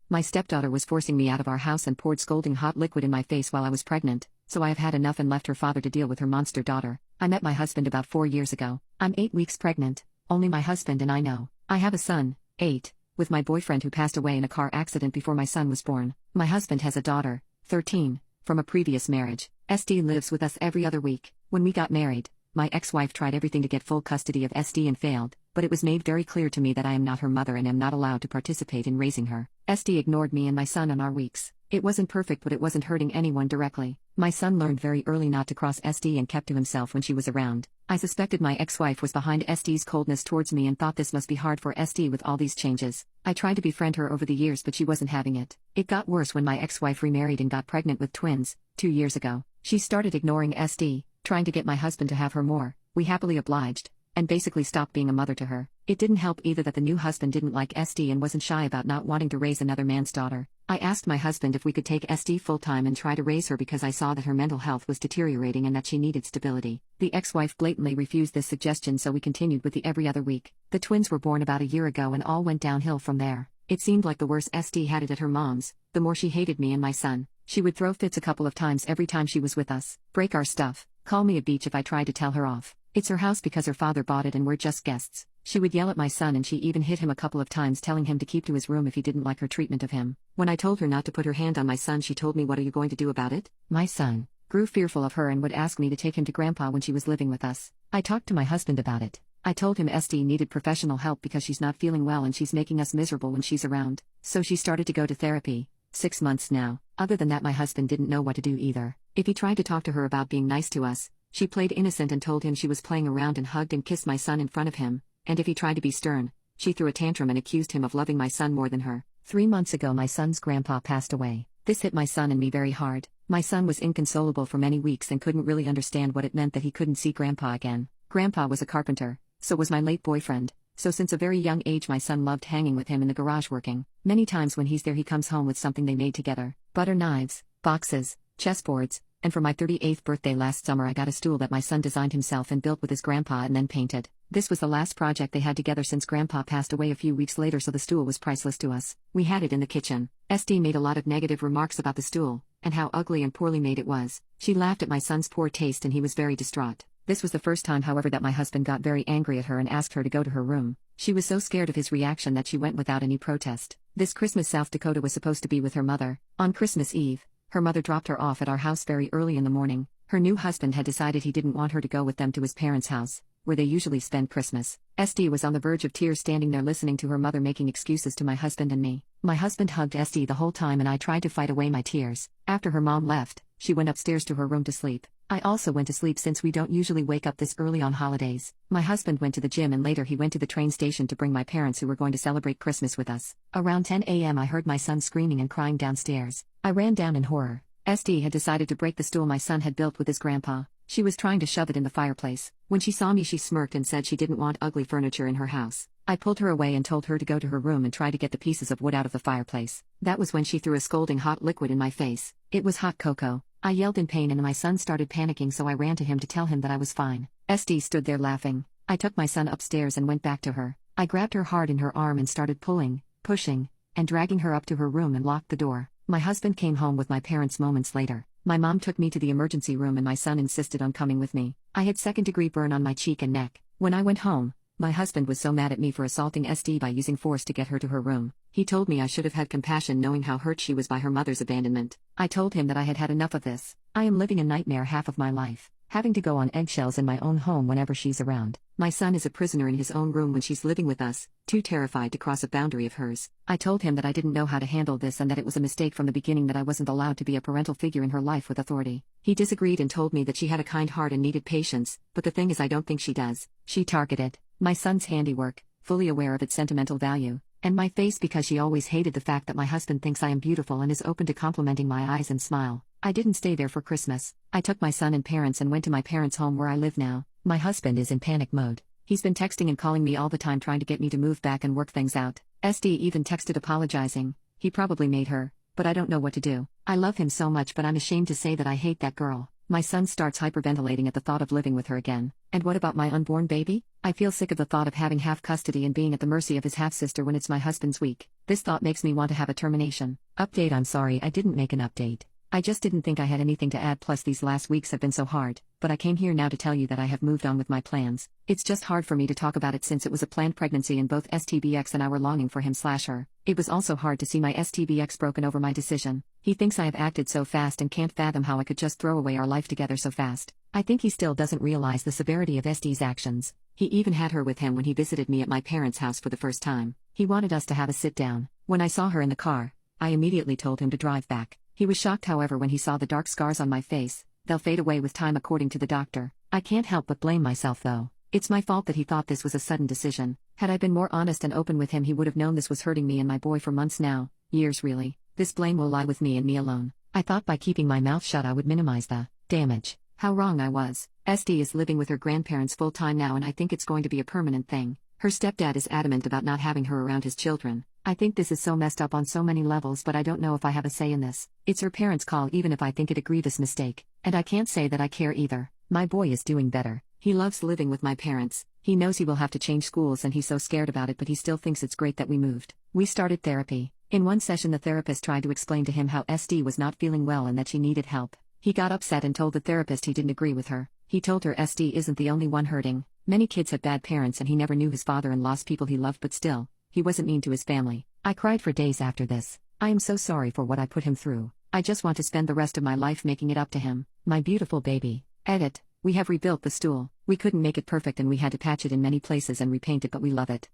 My stepdaughter was forcing me out of our house and poured scalding hot liquid in my face while I was pregnant, so I have had enough and left her father to deal with her monster daughter. I met my husband about 4 years ago. I'm 8 weeks pregnant, only my husband and I know. I have a son, 8, with my boyfriend who passed away in a car accident before my son was born. My husband has a daughter, 13, from a previous marriage. SD lives with us every other week. When we got married, my ex-wife tried everything to get full custody of SD and failed, but it was made very clear to me that I am not her mother and am not allowed to participate in raising her. SD ignored me and my son on our weeks. It wasn't perfect, but it wasn't hurting anyone directly. My son learned very early not to cross SD and kept to himself when she was around. I suspected my ex-wife was behind SD's coldness towards me and thought this must be hard for SD with all these changes. I tried to befriend her over the years, but she wasn't having it. It got worse when my ex-wife remarried and got pregnant with twins, 2 years ago. She started ignoring SD, trying to get my husband to have her more. We happily obliged, and basically stopped being a mother to her. It didn't help either that the new husband didn't like SD and wasn't shy about not wanting to raise another man's daughter. I asked my husband if we could take SD full-time and try to raise her because I saw that her mental health was deteriorating and that she needed stability. The ex-wife blatantly refused this suggestion, so we continued with the every other week. The twins were born about a year ago and all went downhill from there. It seemed like the worse SD had it at her mom's, the more she hated me and my son. She would throw fits a couple of times every time she was with us, break our stuff, call me a beach if I tried to tell her off. It's her house because her father bought it and we're just guests. She would yell at my son and she even hit him a couple of times, telling him to keep to his room if he didn't like her treatment of him. When I told her not to put her hand on my son, she told me, "What are you going to do about it?" My son grew fearful of her and would ask me to take him to grandpa when she was living with us. I talked to my husband about it. I told him SD needed professional help because she's not feeling well and she's making us miserable when she's around. So she started to go to therapy. 6 months now. Other than that, my husband didn't know what to do either. If he tried to talk to her about being nice to us, she played innocent and told him she was playing around and hugged and kissed my son in front of him, and if he tried to be stern, she threw a tantrum and accused him of loving my son more than her. 3 months ago my son's grandpa passed away. This hit my son and me very hard. My son was inconsolable for many weeks and couldn't really understand what it meant that he couldn't see grandpa again. Grandpa was a carpenter, so was my late boyfriend, so since a very young age my son loved hanging with him in the garage working. Many times when he's there he comes home with something they made together. Butter knives, boxes, chessboards, and for my 38th birthday last summer I got a stool that my son designed himself and built with his grandpa and then painted. This was the last project they had together since grandpa passed away a few weeks later, so the stool was priceless to us. We had it in the kitchen. SD made a lot of negative remarks about the stool, and how ugly and poorly made it was. She laughed at my son's poor taste and he was very distraught. This was the first time, however, that my husband got very angry at her and asked her to go to her room. She was so scared of his reaction that she went without any protest. This Christmas South Dakota was supposed to be with her mother. On Christmas Eve, her mother dropped her off at our house very early in the morning. Her new husband had decided he didn't want her to go with them to his parents' house, where they usually spend Christmas. SD was on the verge of tears standing there listening to her mother making excuses to my husband and me. My husband hugged SD the whole time and I tried to fight away my tears. After her mom left, she went upstairs to her room to sleep. I also went to sleep since we don't usually wake up this early on holidays. My husband went to the gym and later he went to the train station to bring my parents who were going to celebrate Christmas with us. Around 10 a.m. I heard my son screaming and crying downstairs. I ran down in horror. SD had decided to break the stool my son had built with his grandpa. She was trying to shove it in the fireplace. When she saw me she smirked and said she didn't want ugly furniture in her house. I pulled her away and told her to go to her room and try to get the pieces of wood out of the fireplace. That was when she threw a scalding hot liquid in my face. It was hot cocoa. I yelled in pain and my son started panicking, so I ran to him to tell him that I was fine. SD stood there laughing. I took my son upstairs and went back to her. I grabbed her hard in her arm and started pulling, pushing, and dragging her up to her room and locked the door. My husband came home with my parents moments later. My mom took me to the emergency room and my son insisted on coming with me. I had second-degree burn on my cheek and neck. When I went home, my husband was so mad at me for assaulting SD by using force to get her to her room. He told me I should have had compassion knowing how hurt she was by her mother's abandonment. I told him that I had had enough of this. I am living a nightmare half of my life, having to go on eggshells in my own home whenever she's around. My son is a prisoner in his own room when she's living with us, too terrified to cross a boundary of hers. I told him that I didn't know how to handle this and that it was a mistake from the beginning, that I wasn't allowed to be a parental figure in her life with authority. He disagreed and told me that she had a kind heart and needed patience, but the thing is I don't think she does. She targeted my son's handiwork, fully aware of its sentimental value, and my face because she always hated the fact that my husband thinks I am beautiful and is open to complimenting my eyes and smile. I didn't stay there for Christmas. I took my son and parents and went to my parents' home where I live now. My husband is in panic mode. He's been texting and calling me all the time trying to get me to move back and work things out. SD even texted apologizing. He probably made her, but I don't know what to do. I love him so much, but I'm ashamed to say that I hate that girl. My son starts hyperventilating at the thought of living with her again. And what about my unborn baby? I feel sick of the thought of having half custody and being at the mercy of his half-sister when it's my husband's week. This thought makes me want to have a termination. Update: I'm sorry I didn't make an update. I just didn't think I had anything to add, plus these last weeks have been so hard, but I came here now to tell you that I have moved on with my plans. It's just hard for me to talk about it since it was a planned pregnancy and both STBX and I were longing for him/her. It was also hard to see my STBX broken over my decision. He thinks I have acted so fast and can't fathom how I could just throw away our life together so fast. I think he still doesn't realize the severity of SD's actions. He even had her with him when he visited me at my parents' house for the first time. He wanted us to have a sit-down. When I saw her in the car, I immediately told him to drive back. He was shocked, however, when he saw the dark scars on my face. They'll fade away with time, according to the doctor. I can't help but blame myself, though. It's my fault that he thought this was a sudden decision. Had I been more honest and open with him, he would have known this was hurting me and my boy for months now. Years, really. This blame will lie with me and me alone. I thought by keeping my mouth shut I would minimize the damage. How wrong I was. SD is living with her grandparents full-time now, and I think it's going to be a permanent thing. Her stepdad is adamant about not having her around his children. I think this is so messed up on so many levels, but I don't know if I have a say in this. It's her parents' call, even if I think it a grievous mistake. And I can't say that I care either. My boy is doing better. He loves living with my parents. He knows he will have to change schools and he's so scared about it, but he still thinks it's great that we moved. We started therapy. In one session, the therapist tried to explain to him how SD was not feeling well and that she needed help. He got upset and told the therapist he didn't agree with her. He told her SD isn't the only one hurting. Many kids have bad parents and he never knew his father and lost people he loved, but still, he wasn't mean to his family. I cried for days after this. I am so sorry for what I put him through. I just want to spend the rest of my life making it up to him. My beautiful baby. Edit. We have rebuilt the stool. We couldn't make it perfect and we had to patch it in many places and repaint it, but we love it.